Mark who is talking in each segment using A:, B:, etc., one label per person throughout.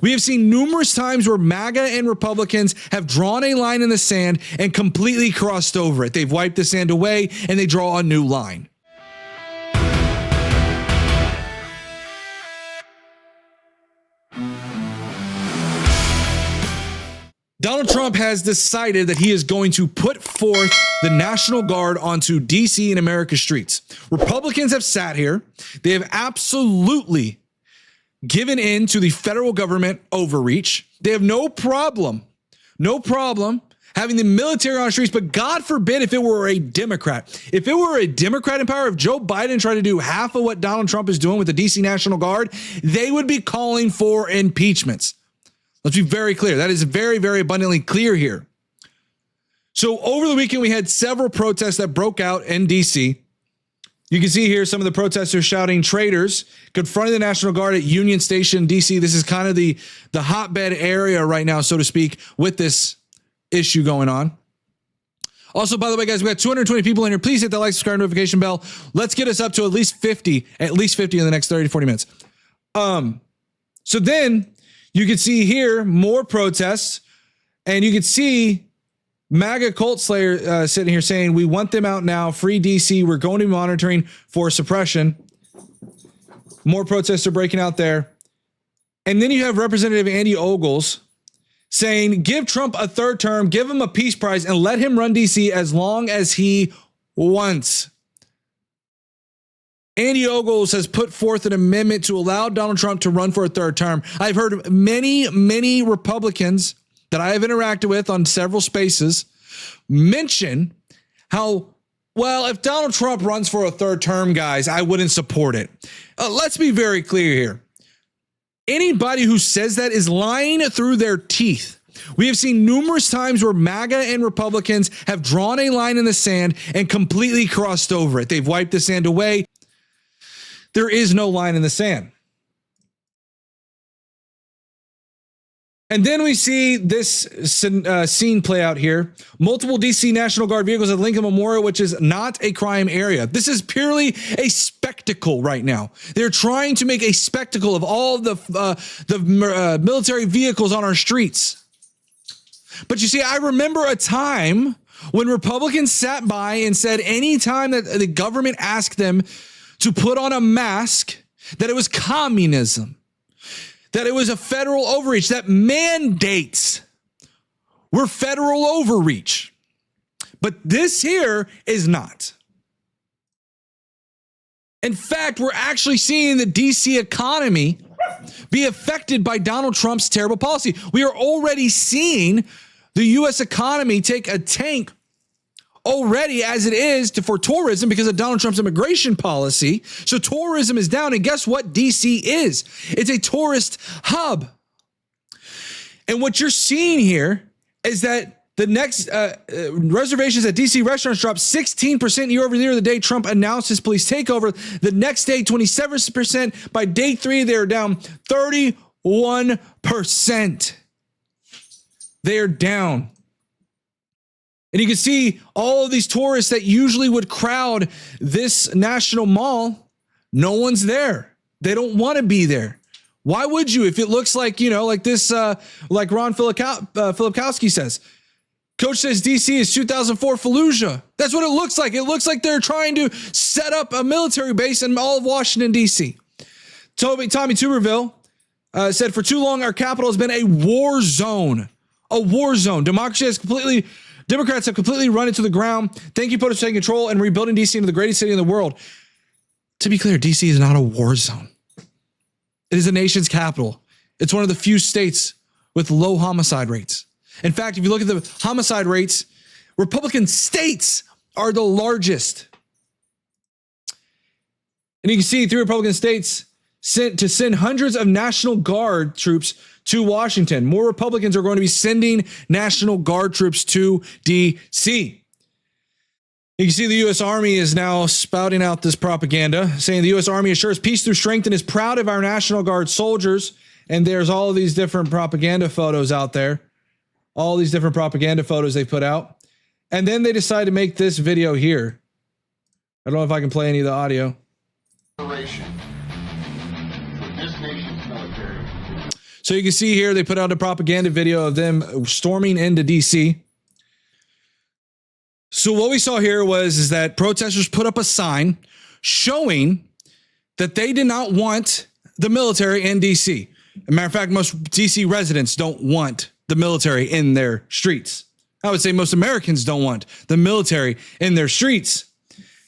A: We have seen numerous times where MAGA and Republicans have drawn a line in the sand and completely crossed over it. They've wiped the sand away and they draw a new line. Donald Trump has decided that he is going to put forth the National Guard onto D.C. and America's streets. Republicans have sat here. They have absolutely given in to the federal government overreach. They have no problem having the military on the streets, but God forbid if it were a Democrat. If it were a Democrat in power, if Joe Biden tried to do half of what Donald Trump is doing with the D.C. National Guard, they would be calling for impeachments. Let's be very clear. That is very, very abundantly clear here. So over the weekend, we had several protests that broke out in D.C. You can see here some of the protesters shouting traitors, confronting the National Guard at Union Station, D.C. This is kind of the hotbed area right now, so to speak, with this issue going on. Also, by the way, guys, we got 220 people in here. Please hit that like, subscribe, notification bell. Let's get us up to at least 50 in the next 30 to 40 minutes. So then you can see here more protests, and you can see MAGA cult slayer sitting here saying, we want them out now, free DC, we're going to be monitoring for suppression. More protests are breaking out there. And then you have Representative Andy Ogles saying, give Trump a third term, give him a peace prize, and let him run DC as long as he wants. Andy Ogles has put forth an amendment to allow Donald Trump to run for a third term. I've heard many Republicans that I have interacted with on several spaces mention how, well, if Donald Trump runs for a third term, guys, I wouldn't support it. Let's be very clear here. Anybody who says that is lying through their teeth. We have seen numerous times where MAGA and Republicans have drawn a line in the sand and completely crossed over it. They've wiped the sand away. There is no line in the sand. And then we see this scene play out here. Multiple D.C. National Guard vehicles at Lincoln Memorial, which is not a crime area. This is purely a spectacle right now. They're trying to make a spectacle of all the military vehicles on our streets. But you see, I remember a time when Republicans sat by and said anytime that the government asked them to put on a mask, that it was communism, that it was a federal overreach, that mandates were federal overreach. But this here is not. In fact, we're actually seeing the DC economy be affected by Donald Trump's terrible policy. We are already seeing the U.S. economy take a tank already as it is for tourism because of Donald Trump's immigration policy. So tourism is down. And guess what DC is? It's a tourist hub. And what you're seeing here is that the next reservations at DC restaurants dropped 16% year over year the day Trump announced his police takeover. The next day, 27%. By day 3, they are down 31%. They are down. And you can see all of these tourists that usually would crowd this national mall. No one's there. They don't want to be there. Why would you? If it looks like, like this, like Ron Filipkowski says, Coach says DC is 2004 Fallujah. That's what it looks like. It looks like they're trying to set up a military base in all of Washington, D.C. Tommy Tuberville said, for too long, our capital has been a war zone. A war zone. Democrats have completely run it to the ground. Thank you, POTUS, for taking control and rebuilding D.C. into the greatest city in the world. To be clear, D.C. is not a war zone. It is the nation's capital. It's one of the few states with low homicide rates. In fact, if you look at the homicide rates, Republican states are the largest. And you can see 3 Republican states send hundreds of National Guard troops to Washington. More Republicans are going to be sending National Guard troops to D.C. You can see the U.S. Army is now spouting out this propaganda, saying the U.S. Army assures peace through strength and is proud of our National Guard soldiers. And there's all of these different propaganda photos out there. All these different propaganda photos they put out. And then they decide to make this video here. I don't know if I can play any of the audio. So you can see here, they put out a propaganda video of them storming into DC. So what we saw here is that protesters put up a sign showing that they did not want the military in DC. As a matter of fact, most DC residents don't want the military in their streets. I would say most Americans don't want the military in their streets.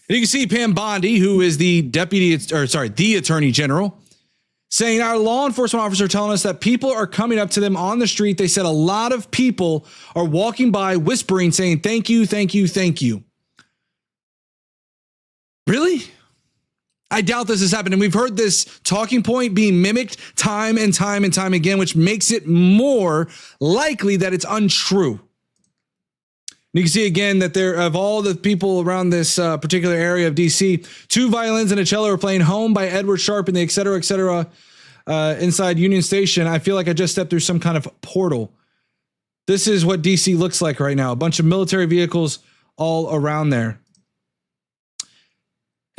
A: And you can see Pam Bondi, who is the the Attorney General, saying our law enforcement officers are telling us that people are coming up to them on the street. They said a lot of people are walking by whispering, saying, thank you, thank you, thank you. Really? I doubt this has happened. And we've heard this talking point being mimicked time and time and time again, which makes it more likely that it's untrue. And you can see again that there, of all the people around this particular area of DC, 2 violins and a cello are playing Home by Edward Sharpe and the et cetera, inside Union Station. I feel like I just stepped through some kind of portal. This is what DC looks like right now. A bunch of military vehicles all around there.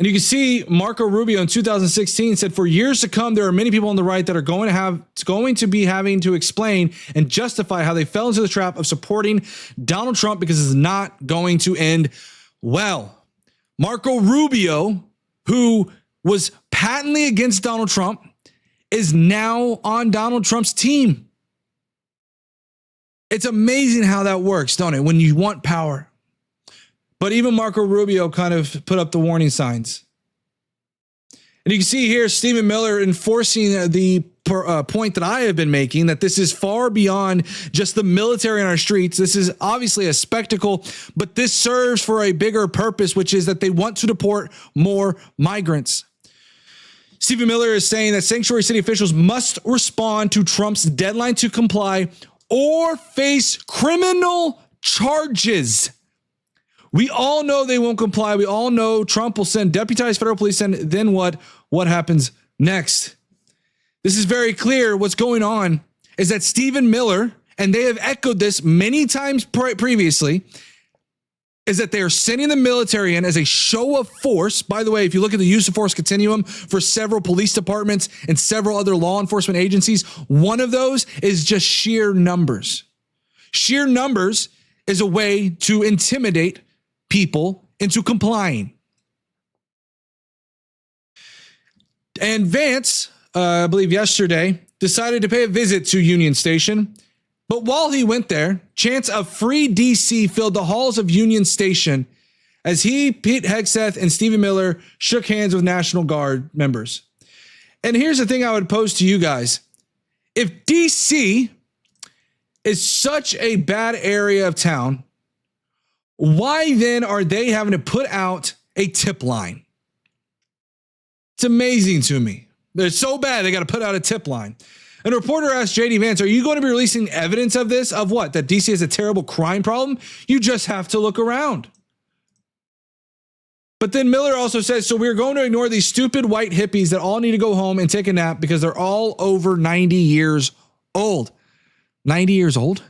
A: And you can see Marco Rubio in 2016 said, for years to come, there are many people on the right that are going to be having to explain and justify how they fell into the trap of supporting Donald Trump because it's not going to end well. Marco Rubio, who was patently against Donald Trump, is now on Donald Trump's team. It's amazing how that works, don't it? When you want power. But even Marco Rubio kind of put up the warning signs. And you can see here Stephen Miller enforcing the point that I have been making, that this is far beyond just the military on our streets. This is obviously a spectacle, but this serves for a bigger purpose, which is that they want to deport more migrants. Stephen Miller is saying that sanctuary city officials must respond to Trump's deadline to comply or face criminal charges. We all know they won't comply. We all know Trump will send deputized federal police, and then what? What happens next? This is very clear. What's going on is that Stephen Miller, and they have echoed this many times previously, is that they are sending the military in as a show of force. By the way, if you look at the use of force continuum for several police departments and several other law enforcement agencies, one of those is just sheer numbers. Sheer numbers is a way to intimidate people into complying. And Vance, I believe yesterday, decided to pay a visit to Union Station. But while he went there, chants of free DC filled the halls of Union Station as he, Pete Hegseth, and Stephen Miller shook hands with National Guard members. And here's the thing I would pose to you guys. If DC is such a bad area of town, why then are they having to put out a tip line? It's amazing to me. They're so bad, they got to put out a tip line. And a reporter asked JD Vance, are you going to be releasing evidence of this? Of what? That DC has a terrible crime problem? You just have to look around. But then Miller also says, so we're going to ignore these stupid white hippies that all need to go home and take a nap because they're all over 90 years old. 90 years old?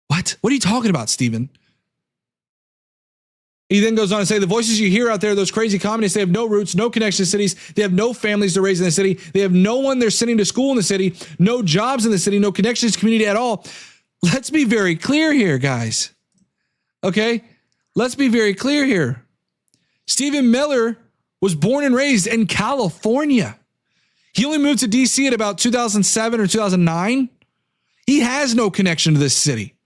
A: What? What are you talking about, Stephen? He then goes on to say, the voices you hear out there, those crazy communists, they have no roots, no connection to cities. They have no families to raise in the city. They have no one they're sending to school in the city, no jobs in the city, no connections to community at all. Let's be very clear here, guys. Okay? Let's be very clear here. Stephen Miller was born and raised in California. He only moved to DC at about 2007 or 2009. He has no connection to this city.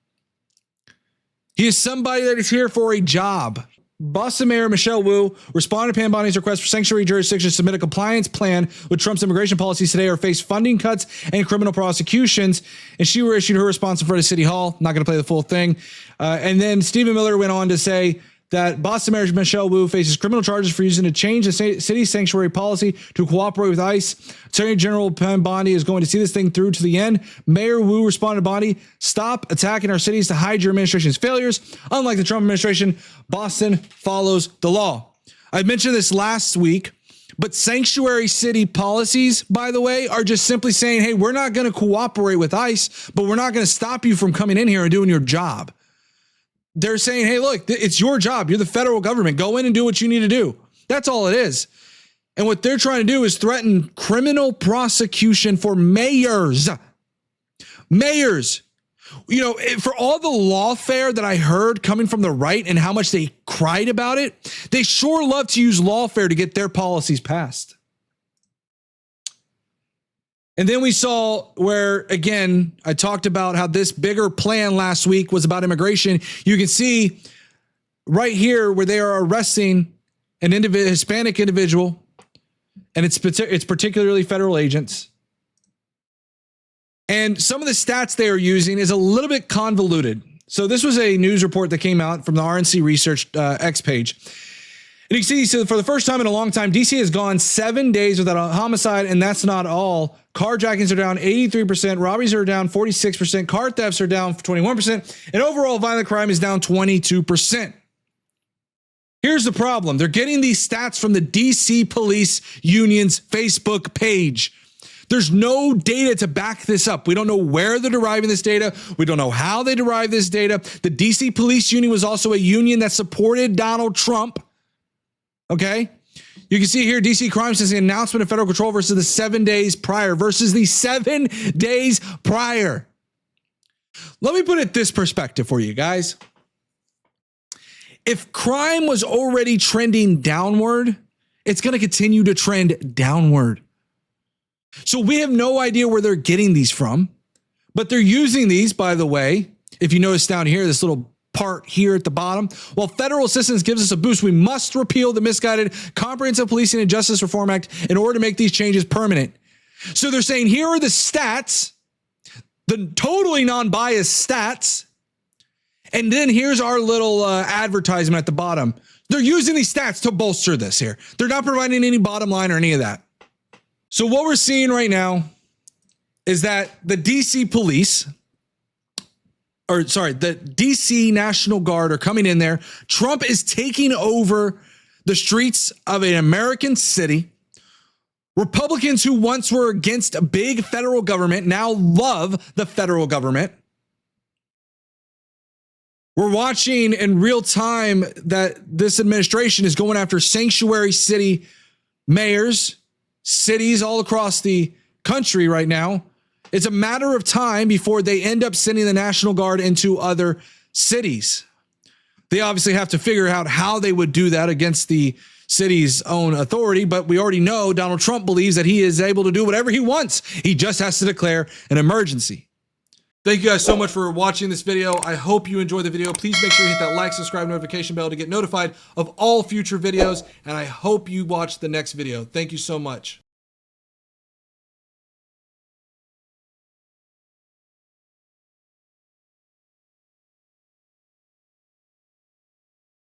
A: He is somebody that is here for a job. Boston Mayor Michelle Wu responded to Pam Bondi's request for sanctuary jurisdiction to submit a compliance plan with Trump's immigration policies today or face funding cuts and criminal prosecutions. And she issued her response in front of City Hall. Not going to play the full thing. And then Stephen Miller went on to say that Boston Mayor Michelle Wu faces criminal charges for using to change the city's sanctuary policy to cooperate with ICE. Attorney General Pam Bondi is going to see this thing through to the end. Mayor Wu responded to Bondi, stop attacking our cities to hide your administration's failures. Unlike the Trump administration, Boston follows the law. I mentioned this last week, but sanctuary city policies, by the way, are just simply saying, hey, we're not going to cooperate with ICE, but we're not going to stop you from coming in here and doing your job. They're saying, hey, look, it's your job. You're the federal government. Go in and do what you need to do. That's all it is. And what they're trying to do is threaten criminal prosecution for mayors. mayors. You know, for all the lawfare that I heard coming from the right and how much they cried about it, they sure love to use lawfare to get their policies passed. And then we saw where, again, I talked about how this bigger plan last week was about immigration. You can see right here where they are arresting an Hispanic individual, and it's particularly federal agents. And some of the stats they are using is a little bit convoluted. So this was a news report that came out from the RNC Research X page. And you can see, so for the first time in a long time, DC has gone 7 days without a homicide, and that's not all. Carjackings are down 83%, robberies are down 46%, car thefts are down 21%, and overall violent crime is down 22%. Here's the problem. They're getting these stats from the DC Police Union's Facebook page. There's no data to back this up. We don't know where they're deriving this data. We don't know how they derive this data. The DC Police Union was also a union that supported Donald Trump. Okay? You can see here, DC crime since the announcement of federal control versus the 7 days prior. Let me put it this perspective for you guys. If crime was already trending downward, it's going to continue to trend downward. So we have no idea where they're getting these from, but they're using these, by the way. If you notice down here, this little part here at the bottom, while federal assistance gives us a boost, we must repeal the misguided Comprehensive Policing and Justice Reform Act in order to make these changes permanent. So they're saying, here are the stats, the totally non-biased stats. And then here's our little advertisement at the bottom. They're using these stats to bolster this here. They're not providing any bottom line or any of that. So what we're seeing right now is that the DC police, the DC National Guard are coming in there. Trump is taking over the streets of an American city. Republicans who once were against a big federal government now love the federal government. We're watching in real time that this administration is going after sanctuary city mayors, cities all across the country right now. It's a matter of time before they end up sending the National Guard into other cities. They obviously have to figure out how they would do that against the city's own authority, but we already know Donald Trump believes that he is able to do whatever he wants. He just has to declare an emergency. Thank you guys so much for watching this video. I hope you enjoyed the video. Please make sure you hit that like, subscribe, notification bell to get notified of all future videos. And I hope you watch the next video. Thank you so much.